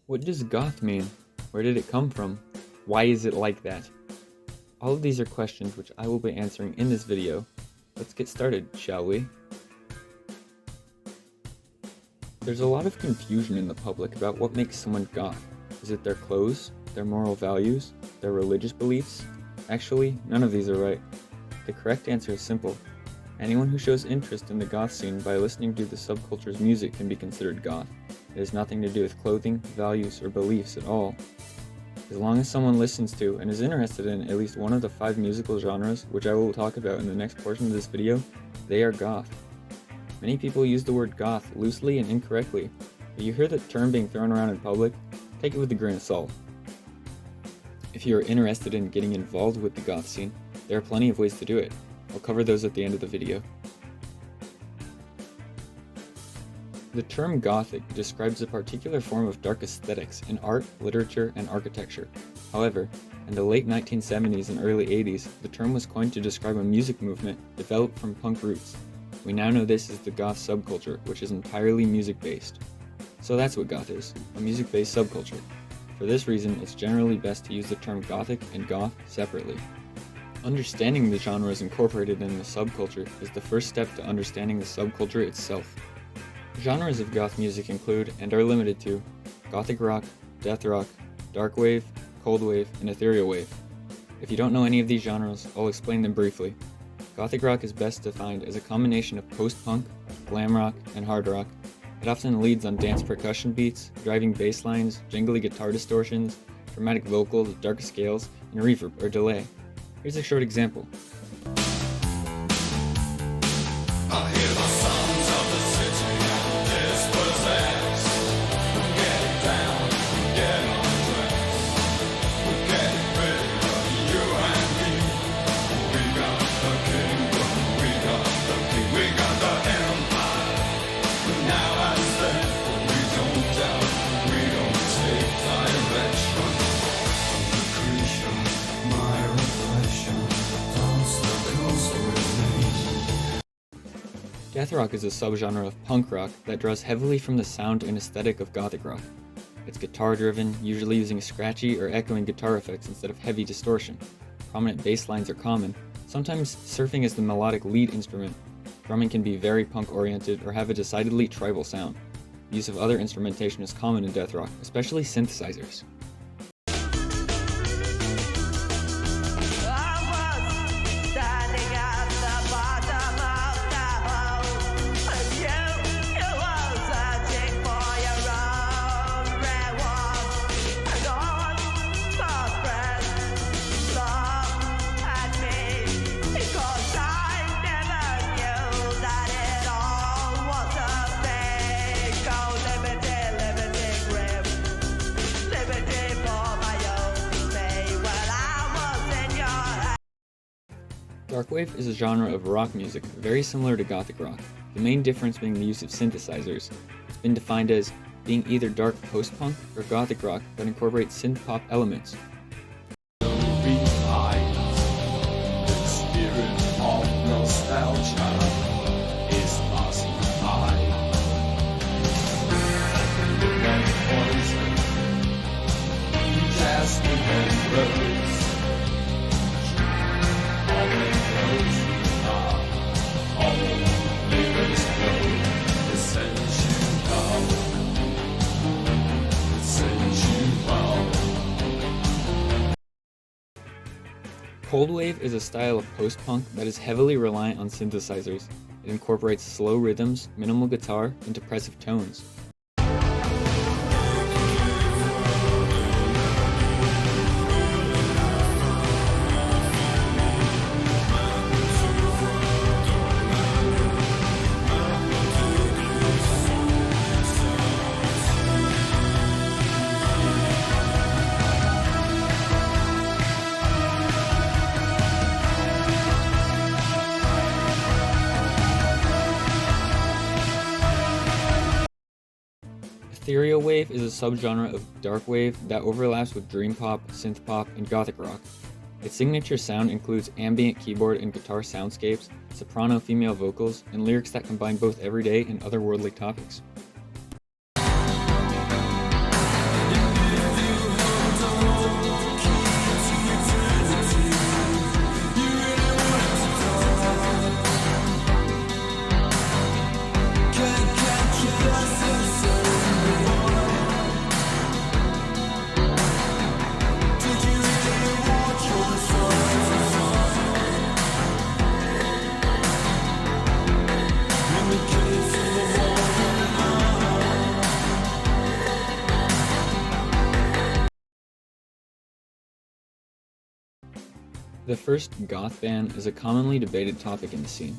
What does goth mean? Where did it come from? Why is it like that? All of these are questions which I will be answering in this video. Let's get started, shall we? There's a lot of confusion in the public about what makes someone goth. Is it their clothes, their moral values, their religious beliefs? Actually, none of these are right. The correct answer is simple. Anyone who shows interest in the goth scene by listening to the subculture's music can be considered goth. It has nothing to do with clothing, values, or beliefs at all. As long as someone listens to and is interested in at least one of the 5 musical genres, which I will talk about in the next portion of this video, they are goth. Many people use the word goth loosely and incorrectly. If you hear the term being thrown around in public, take it with a grain of salt. If you are interested in getting involved with the goth scene, there are plenty of ways to do it. I'll cover those at the end of the video. The term Gothic describes a particular form of dark aesthetics in art, literature, and architecture. However, in the late 1970s and early 80s, the term was coined to describe a music movement developed from punk roots. We now know this as the goth subculture, which is entirely music-based. So that's what goth is, a music-based subculture. For this reason, it's generally best to use the term Gothic and goth separately. Understanding the genres incorporated in the subculture is the first step to understanding the subculture itself. Genres of goth music include, and are limited to, Gothic rock, Deathrock, Darkwave, Coldwave, and Ethereal wave. If you don't know any of these genres, I'll explain them briefly. Gothic rock is best defined as a combination of post-punk, glam rock, and hard rock. It often leads on dance percussion beats, driving bass lines, jingly guitar distortions, dramatic vocals, dark scales, and reverb or delay. Here's a short example. I hear the sounds of the city dispossessed. We're getting down, we're getting undressed. We're getting ready for you and me. We got the kingdom, we got the king, we got the empire. But now as then, we don't doubt, we don't take direction. Lucretia, my reflection, dance the coast with me. Deathrock is a subgenre of punk rock that draws heavily from the sound and aesthetic of Gothic rock. It's guitar-driven, usually using scratchy or echoing guitar effects instead of heavy distortion. Prominent bass lines are common, sometimes surfing as the melodic lead instrument. Drumming can be very punk-oriented or have a decidedly tribal sound. The use of other instrumentation is common in Deathrock, especially synthesizers. Darkwave is a genre of rock music very similar to Gothic rock, the main difference being the use of synthesizers. It's been defined as being either dark post-punk or Gothic rock that incorporates synth-pop elements. Coldwave is a style of post-punk that is heavily reliant on synthesizers. It incorporates slow rhythms, minimal guitar, and depressive tones. Ethereal wave is a subgenre of darkwave that overlaps with dream pop, synth pop, and gothic rock. Its signature sound includes ambient keyboard and guitar soundscapes, soprano female vocals, and lyrics that combine both everyday and otherworldly topics. You The first goth band is a commonly debated topic in the scene.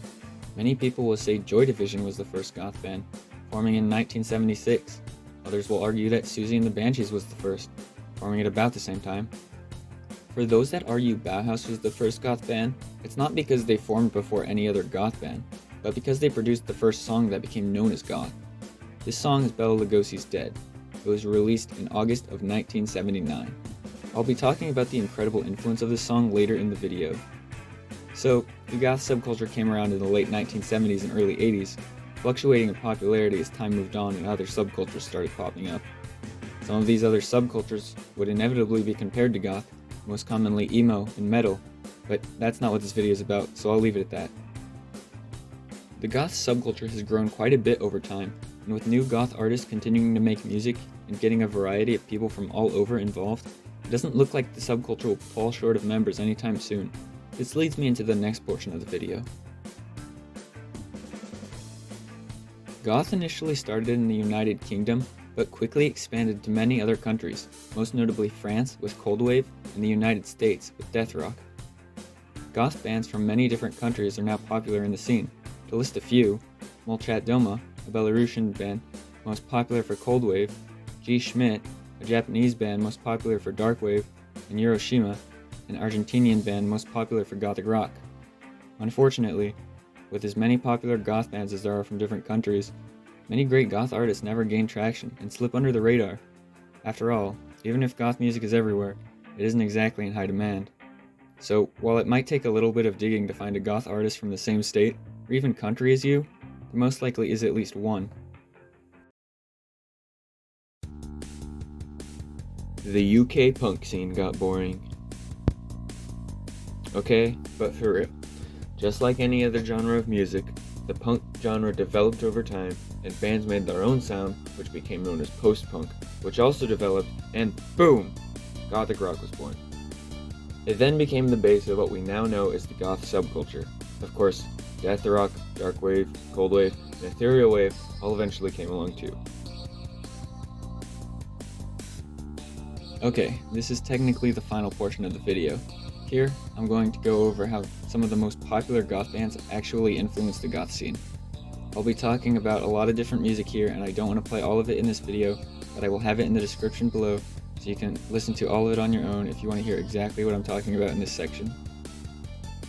Many people will say Joy Division was the first goth band, forming in 1976. Others will argue that Siouxsie and the Banshees was the first, forming at about the same time. For those that argue Bauhaus was the first goth band, it's not because they formed before any other goth band, but because they produced the first song that became known as goth. This song is Bela Lugosi's Dead. It was released in August of 1979. I'll be talking about the incredible influence of this song later in the video. So, the goth subculture came around in the late 1970s and early 80s, fluctuating in popularity as time moved on and other subcultures started popping up. Some of these other subcultures would inevitably be compared to goth, most commonly emo and metal, but that's not what this video is about, so I'll leave it at that. The goth subculture has grown quite a bit over time, and with new goth artists continuing to make music and getting a variety of people from all over involved, it doesn't look like the subculture will fall short of members anytime soon. This leads me into the next portion of the video. Goth initially started in the United Kingdom, but quickly expanded to many other countries, most notably France with Coldwave and the United States with Deathrock. Goth bands from many different countries are now popular in the scene. To list a few, Molchat Doma, a Belarusian band most popular for Coldwave, G. Schmidt, a Japanese band most popular for Darkwave, and Hiroshima, an Argentinian band most popular for Gothic rock. Unfortunately, with as many popular goth bands as there are from different countries, many great goth artists never gain traction and slip under the radar. After all, even if goth music is everywhere, it isn't exactly in high demand. So, while it might take a little bit of digging to find a goth artist from the same state, or even country as you, there most likely is at least one. The UK punk scene got boring. Okay, but for real. Just like any other genre of music, the punk genre developed over time, and bands made their own sound, which became known as post-punk, which also developed, and boom! Gothic rock was born. It then became the base of what we now know as the goth subculture. Of course, Deathrock, Darkwave, Coldwave, and Ethereal wave all eventually came along too. Okay, this is technically the final portion of the video. Here, I'm going to go over how some of the most popular goth bands actually influenced the goth scene. I'll be talking about a lot of different music here, and I don't want to play all of it in this video, but I will have it in the description below, so you can listen to all of it on your own if you want to hear exactly what I'm talking about in this section.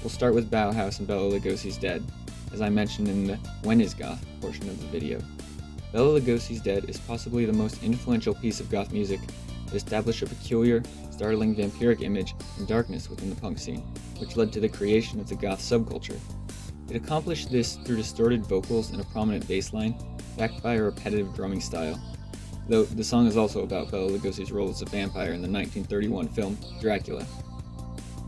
We'll start with Bauhaus and Bela Lugosi's Dead, as I mentioned in the When is Goth portion of the video. Bela Lugosi's Dead is possibly the most influential piece of goth music. It established a peculiar, startling vampiric image and darkness within the punk scene, which led to the creation of the goth subculture. It accomplished this through distorted vocals and a prominent bass line, backed by a repetitive drumming style. Though the song is also about Bela Lugosi's role as a vampire in the 1931 film Dracula.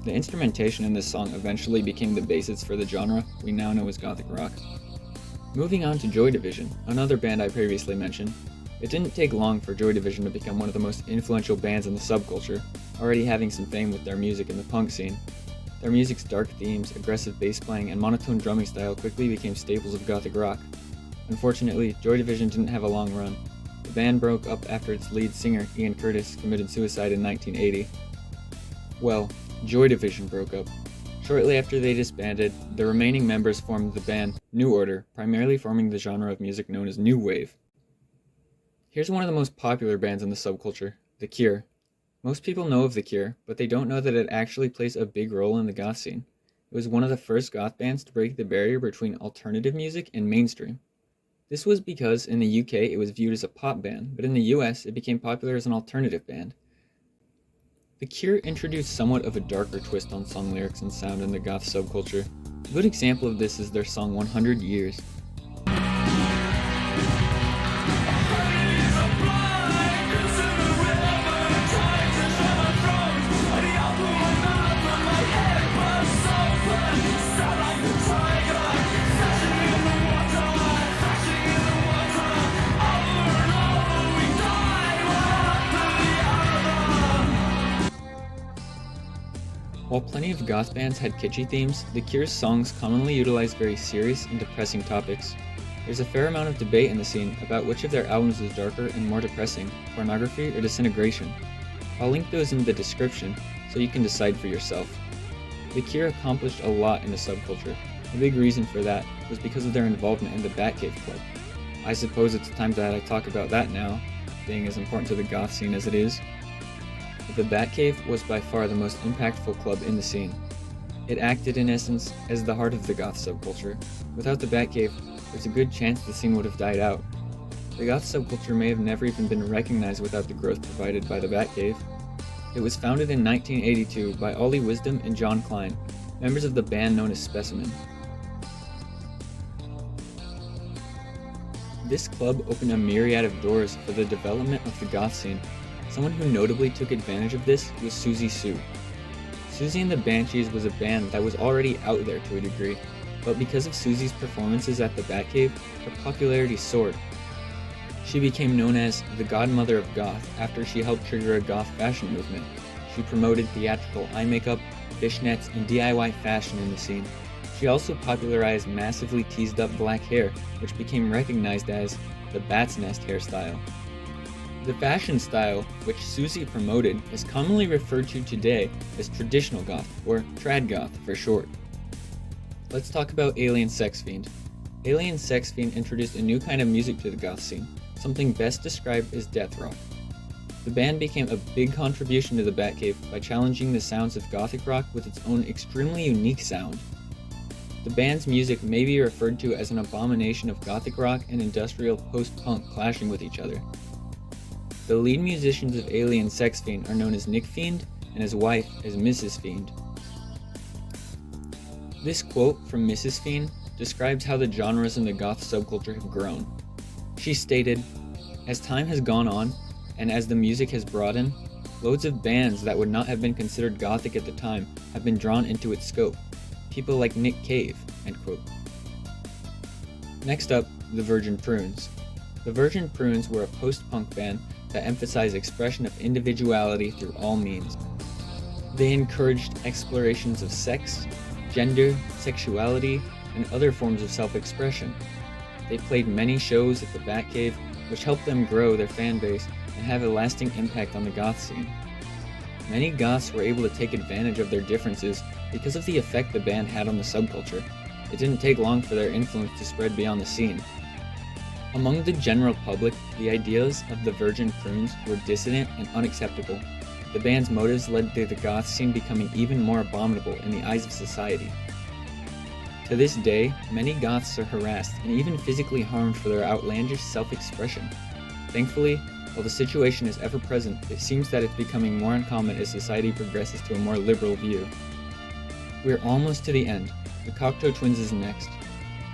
The instrumentation in this song eventually became the basis for the genre we now know as Gothic rock. Moving on to Joy Division, another band I previously mentioned. It didn't take long for Joy Division to become one of the most influential bands in the subculture, already having some fame with their music in the punk scene. Their music's dark themes, aggressive bass playing, and monotone drumming style quickly became staples of Gothic rock. Unfortunately, Joy Division didn't have a long run. The band broke up after its lead singer, Ian Curtis, committed suicide in 1980. Well, Joy Division broke up. Shortly after they disbanded, the remaining members formed the band New Order, primarily forming the genre of music known as New Wave. Here's one of the most popular bands in the subculture, The Cure. Most people know of The Cure, but they don't know that it actually plays a big role in the goth scene. It was one of the first goth bands to break the barrier between alternative music and mainstream. This was because in the UK it was viewed as a pop band, but in the US it became popular as an alternative band. The Cure introduced somewhat of a darker twist on song lyrics and sound in the goth subculture. A good example of this is their song 100 Years. While plenty of goth bands had kitschy themes, The Cure's songs commonly utilized very serious and depressing topics. There's a fair amount of debate in the scene about which of their albums is darker and more depressing, Pornography or Disintegration. I'll link those in the description so you can decide for yourself. The Cure accomplished a lot in the subculture. A big reason for that was because of their involvement in the Batcave Club. I suppose it's time that I talk about that now, being as important to the goth scene as it is. The Batcave was by far the most impactful club in the scene. It acted, in essence, as the heart of the goth subculture. Without the Batcave, there's a good chance the scene would have died out. The goth subculture may have never even been recognized without the growth provided by the Batcave. It was founded in 1982 by Ollie Wisdom and John Klein, members of the band known as Specimen. This club opened a myriad of doors for the development of the goth scene. Someone who notably took advantage of this was Siouxsie. Siouxsie and the Banshees was a band that was already out there to a degree, but because of Siouxsie's performances at the Batcave, her popularity soared. She became known as the godmother of goth after she helped trigger a goth fashion movement. She promoted theatrical eye makeup, fishnets, and DIY fashion in the scene. She also popularized massively teased up black hair, which became recognized as the bat's nest hairstyle. The fashion style, which Siouxsie promoted, is commonly referred to today as traditional goth, or trad goth for short. Let's talk about Alien Sex Fiend. Alien Sex Fiend introduced a new kind of music to the goth scene, something best described as Deathrock. The band became a big contribution to the Batcave by challenging the sounds of Gothic rock with its own extremely unique sound. The band's music may be referred to as an abomination of Gothic rock and industrial post-punk clashing with each other. The lead musicians of Alien Sex Fiend are known as Nick Fiend and his wife as Mrs. Fiend. This quote from Mrs. Fiend describes how the genres in the goth subculture have grown. She stated, "As time has gone on, and as the music has broadened, loads of bands that would not have been considered gothic at the time have been drawn into its scope. People like Nick Cave." End quote. Next up, the Virgin Prunes. The Virgin Prunes were a post-punk band that emphasized expression of individuality through all means. They encouraged explorations of sex, gender, sexuality, and other forms of self-expression. They played many shows at the Batcave, which helped them grow their fan base and have a lasting impact on the goth scene. Many goths were able to take advantage of their differences because of the effect the band had on the subculture. It didn't take long for their influence to spread beyond the scene. Among the general public, the ideas of the Virgin Prunes were dissident and unacceptable. The band's motives led to the goth scene becoming even more abominable in the eyes of society. To this day, many goths are harassed and even physically harmed for their outlandish self-expression. Thankfully, while the situation is ever present, it seems that it's becoming more uncommon as society progresses to a more liberal view. We're almost to the end. The Cocteau Twins is next.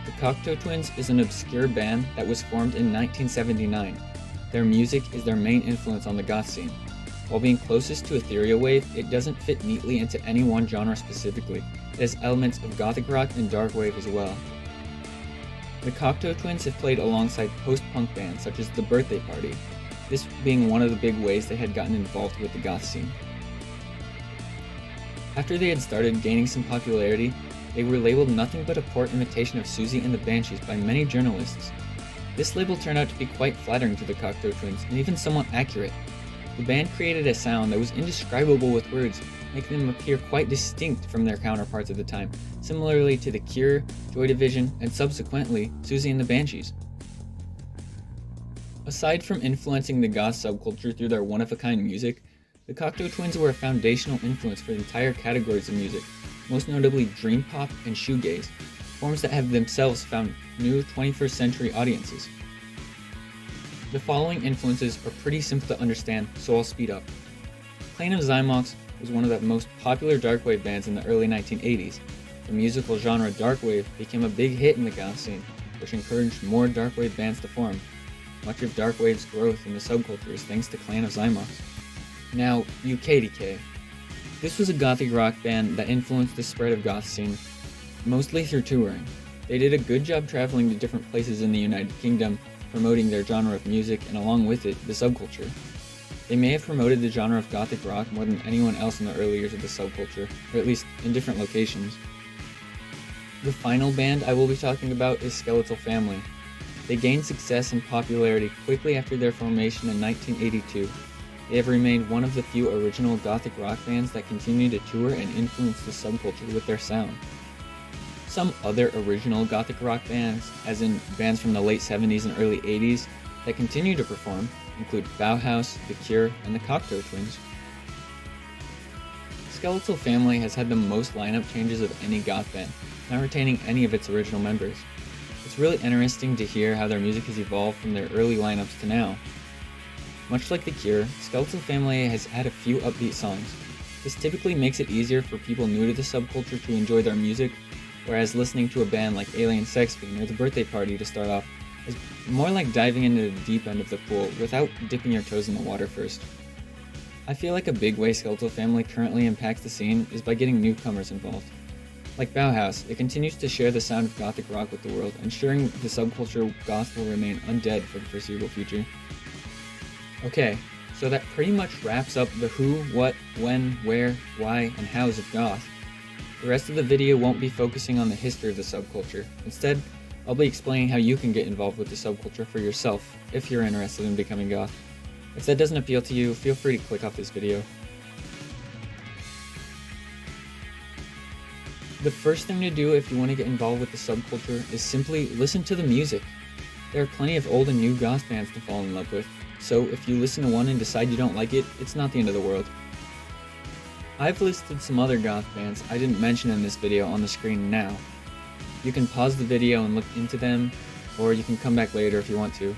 The Cocteau Twins is an obscure band that was formed in 1979. Their music is their main influence on the goth scene. While being closest to Ethereal wave, it doesn't fit neatly into any one genre specifically. It has elements of Gothic rock and Darkwave as well. The Cocteau Twins have played alongside post-punk bands such as The Birthday Party, this being one of the big ways they had gotten involved with the goth scene. After they had started gaining some popularity, they were labeled nothing but a poor imitation of Siouxsie and the Banshees by many journalists. This label turned out to be quite flattering to the Cocteau Twins and even somewhat accurate. The band created a sound that was indescribable with words, making them appear quite distinct from their counterparts at the time, similarly to The Cure, Joy Division, and subsequently, Siouxsie and the Banshees. Aside from influencing the goth subculture through their one-of-a-kind music, the Cocteau Twins were a foundational influence for entire categories of music, most notably dream pop and shoegaze, forms that have themselves found new 21st century audiences. The following influences are pretty simple to understand, so I'll speed up. Clan of Xymox was one of the most popular darkwave bands in the early 1980s. The musical genre darkwave became a big hit in the goth scene, which encouraged more darkwave bands to form. Much of darkwave's growth in the subculture is thanks to Clan of Xymox. Now, UK Decay. This was a gothic rock band that influenced the spread of goth scene, mostly through touring. They did a good job traveling to different places in the United Kingdom, promoting their genre of music and along with it, the subculture. They may have promoted the genre of gothic rock more than anyone else in the early years of the subculture, or at least in different locations. The final band I will be talking about is Skeletal Family. They gained success and popularity quickly after their formation in 1982. they have remained one of the few original Gothic rock bands that continue to tour and influence the subculture with their sound. Some other original Gothic rock bands, as in bands from the late 70s and early 80s, that continue to perform include Bauhaus, The Cure, and the Cocteau Twins. Skeletal Family has had the most lineup changes of any goth band, not retaining any of its original members. It's really interesting to hear how their music has evolved from their early lineups to now. Much like The Cure, Skeletal Family has had a few upbeat songs. This typically makes it easier for people new to the subculture to enjoy their music, whereas listening to a band like Alien Sex Fiend or The Birthday Party to start off is more like diving into the deep end of the pool without dipping your toes in the water first. I feel like a big way Skeletal Family currently impacts the scene is by getting newcomers involved. Like Bauhaus, it continues to share the sound of Gothic rock with the world, ensuring the subculture goth will remain undead for the foreseeable future. Okay, so that pretty much wraps up the who, what, when, where, why, and hows of goth. The rest of the video won't be focusing on the history of the subculture. Instead, I'll be explaining how you can get involved with the subculture for yourself, if you're interested in becoming goth. If that doesn't appeal to you, feel free to click off this video. The first thing to do if you want to get involved with the subculture is simply listen to the music. There are plenty of old and new goth bands to fall in love with, so if you listen to one and decide you don't like it, it's not the end of the world. I've listed some other goth bands I didn't mention in this video on the screen now. You can pause the video and look into them, or you can come back later if you want to.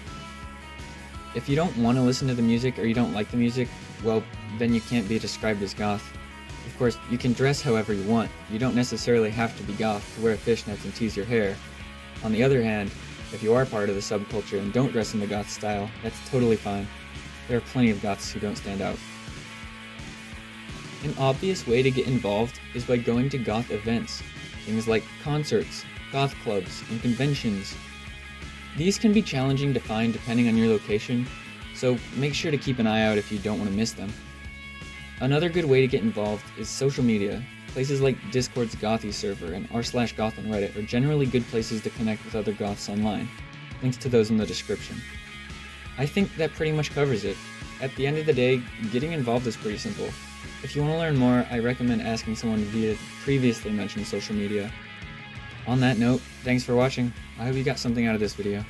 If you don't want to listen to the music or you don't like the music, well, then you can't be described as goth. Of course, you can dress however you want. You don't necessarily have to be goth to wear fishnets and tease your hair. On the other hand, if you are part of the subculture and don't dress in the goth style, that's totally fine. There are plenty of goths who don't stand out. An obvious way to get involved is by going to goth events, things like concerts, goth clubs, and conventions. These can be challenging to find depending on your location, so make sure to keep an eye out if you don't want to miss them. Another good way to get involved is social media. Places like Discord's Gothy server and r/goth on Reddit are generally good places to connect with other goths online. Links to those in the description. I think that pretty much covers it. At the end of the day, getting involved is pretty simple. If you want to learn more, I recommend asking someone via previously mentioned social media. On that note, thanks for watching. I hope you got something out of this video.